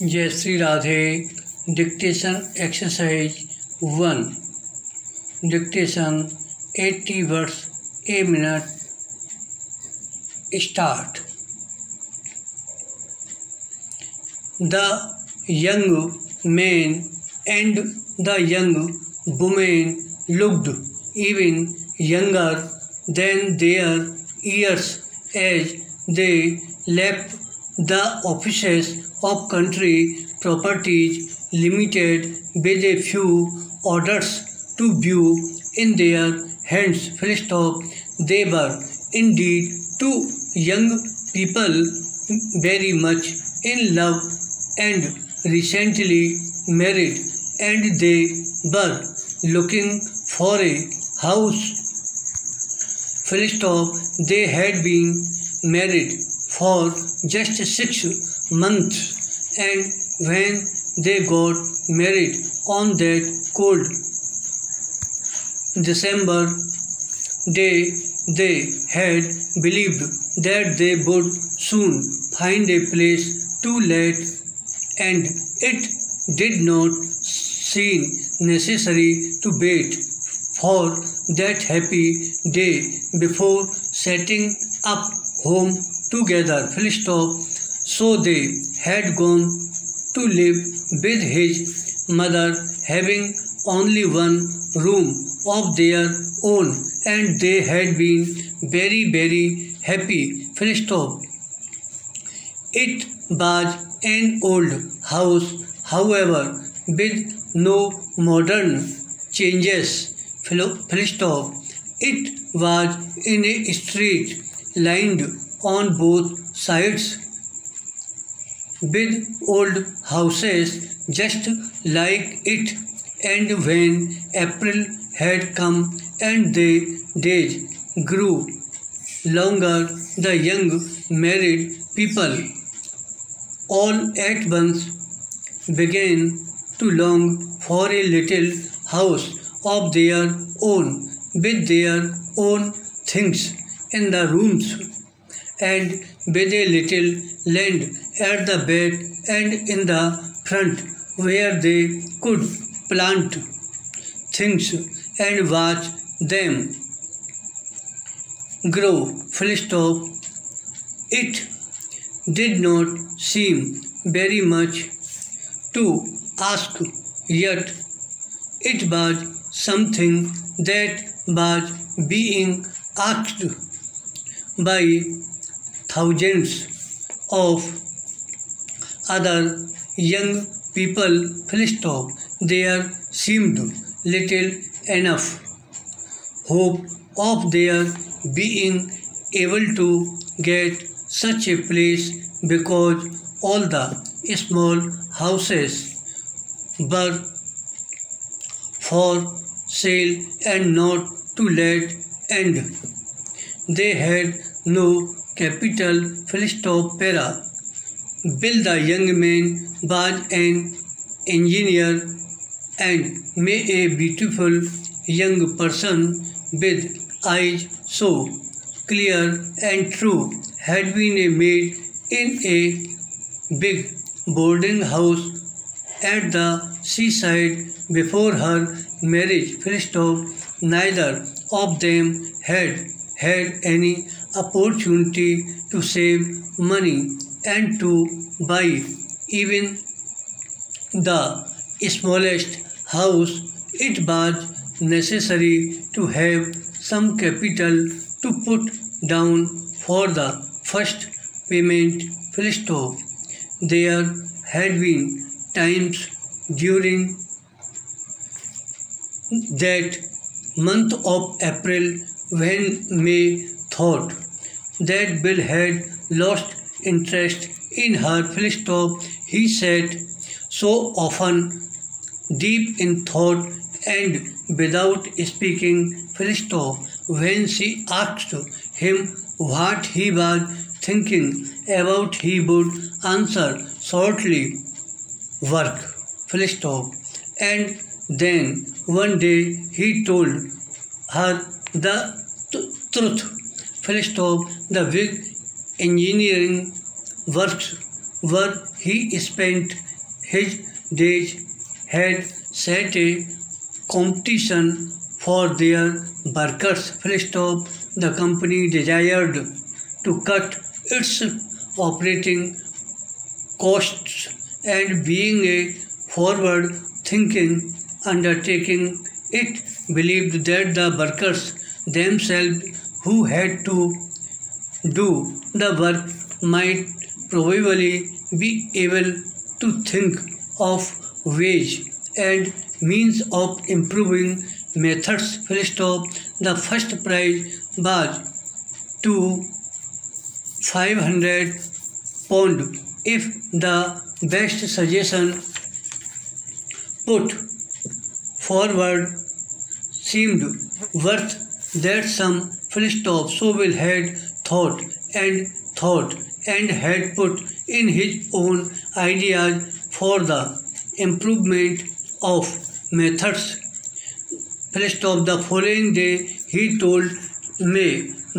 Jai Shri Radhe. Dictation exercise 1। Dictation 80 words a minute। Start. The young man and the young woman looked even younger than their years as they left the offices of Country Properties Limited with a few orders to view in their hands. They were indeed two young people very much in love and recently married, and they were looking for a house. They had been married for just 6 months, and when they got married on that cold December day, they had believed that they would soon find a place to let, and it did not seem necessary to wait for that happy day before setting up home together. So they had gone to live with his mother, having only one room of their own, and they had been very, very happy. It was an old house, however, with no modern changes. It was in a street lined on both sides with old houses just like it, and when April had come and the days grew longer, the young married people all at once began to long for a little house of their own, with their own things in the rooms, and with a little land at the back and in the front where they could plant things and watch them grow. It did not seem very much to ask, yet it was something that was being asked by thousands of other young people. There seemed little enough hope of their being able to get such a place, because all the small houses were for sale and not to let, and they had no capital. Bill, the young man, was an engineer and a beautiful young person with eyes so clear and true, had been a maid in a big boarding house at the seaside before her marriage. Neither of them had had any opportunity to save money and to buy even the smallest house. It was necessary to have some capital to put down for the first payment. There had been times during that month of April when May thought that Bill had lost interest in her. He sat so often deep in thought and without speaking. When she asked him what he was thinking about, he would answer shortly, work. And then one day he told her the truth. The big engineering works where he spent his days had set a competition for their workers. Full stop. The company desired to cut its operating costs, and being a forward-thinking undertaking, it believed that the workers themselves who had to do the work might probably be able to think of ways and means of improving methods. Full stop. The first prize was to £500 if the best suggestion put forward seemed worth that sum. Full stop. Sobel had thought and had put in his own ideas for the improvement of methods. Full stop. The following day he told me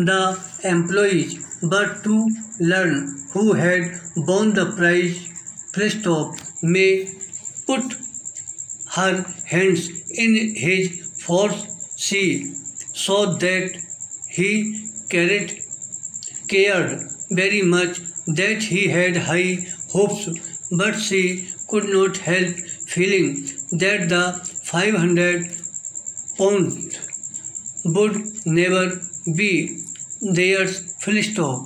the employees but to learn who had won the prize. Full stop. May put her hands in his for she saw that he cared very much, that he had high hopes, but she could not help feeling that the £500 would never be theirs. Full stop.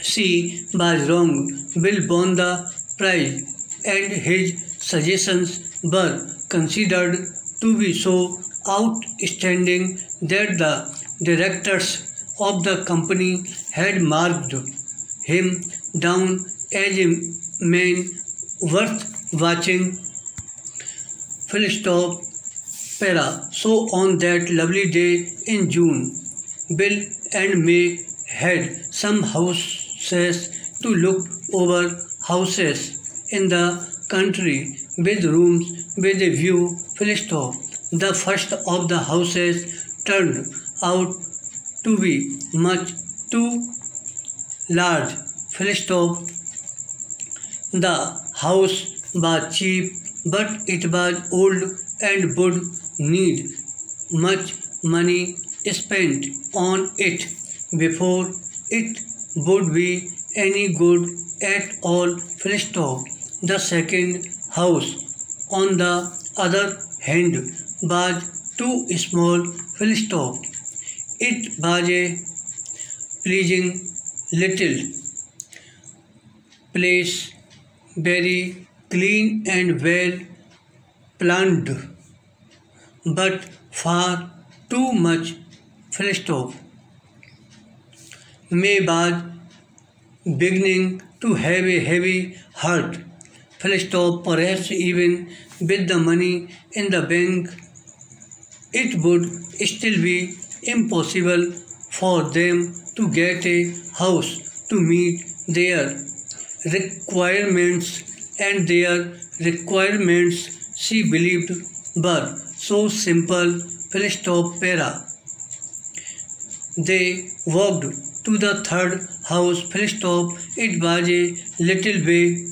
She was wrong. Bill won the prize, and his suggestions were considered to be so outstanding that the directors of the company had marked him down as a man worth watching. Full stop. Para. So on that lovely day in June, Bill and May had some houses to look over, houses in the country with rooms with a view. Full stop. The first of the houses turned out to be much too large. Full stop. The house was cheap, but it was old and would need much money spent on it before it would be any good at all. Full stop. The second house, on the other hand, was too small. Full stop. It was a pleasing little place, very clean and well planned, but far too much. Full stop. May was beginning to have a heavy heart. Full stop. Perhaps even with the money in the bank, it would still be impossible for them to get a house to meet their requirements, and their requirements, she believed, were so simple. Full stop. Para. They walked to the third house. Full stop. It was a little way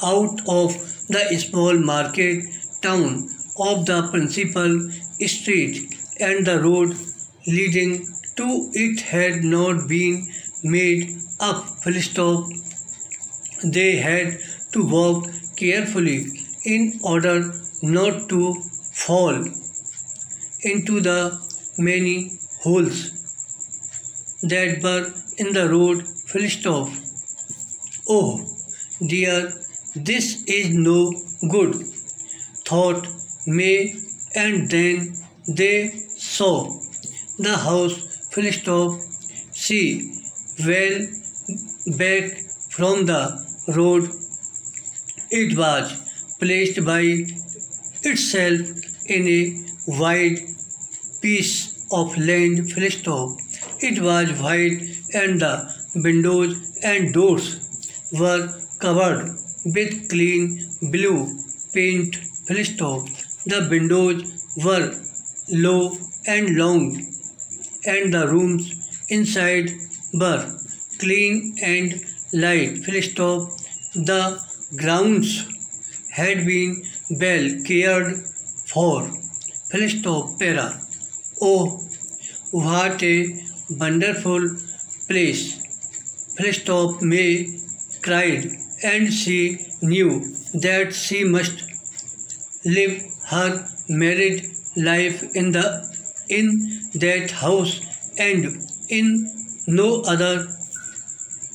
out of the small market town of the principal street, and the road leading to it had not been made up. Full stop. They had to walk carefully in order not to fall into the many holes that were in the road. Full stop. Oh dear, this is no good, thought May, and then they saw the house. Full stop. She well back from the road. It was placed by itself in a wide piece of land. Full stop. It was white, and the windows and doors were covered with clean blue paint. Full stop. The windows were low and long, and the rooms inside were clean and light. Full stop. The grounds had been well cared for. Full stop. Para. Oh, what a wonderful place. Full stop. May cried, and she knew that she must live her married life in that house and in no other.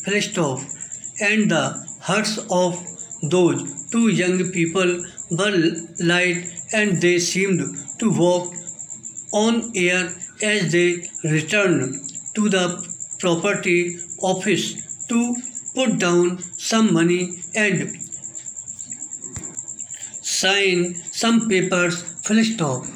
Full stop. And the hearts of those two young people were light, and they seemed to walk on air as they returned to the property office to put down some money and sign some papers. Full stop.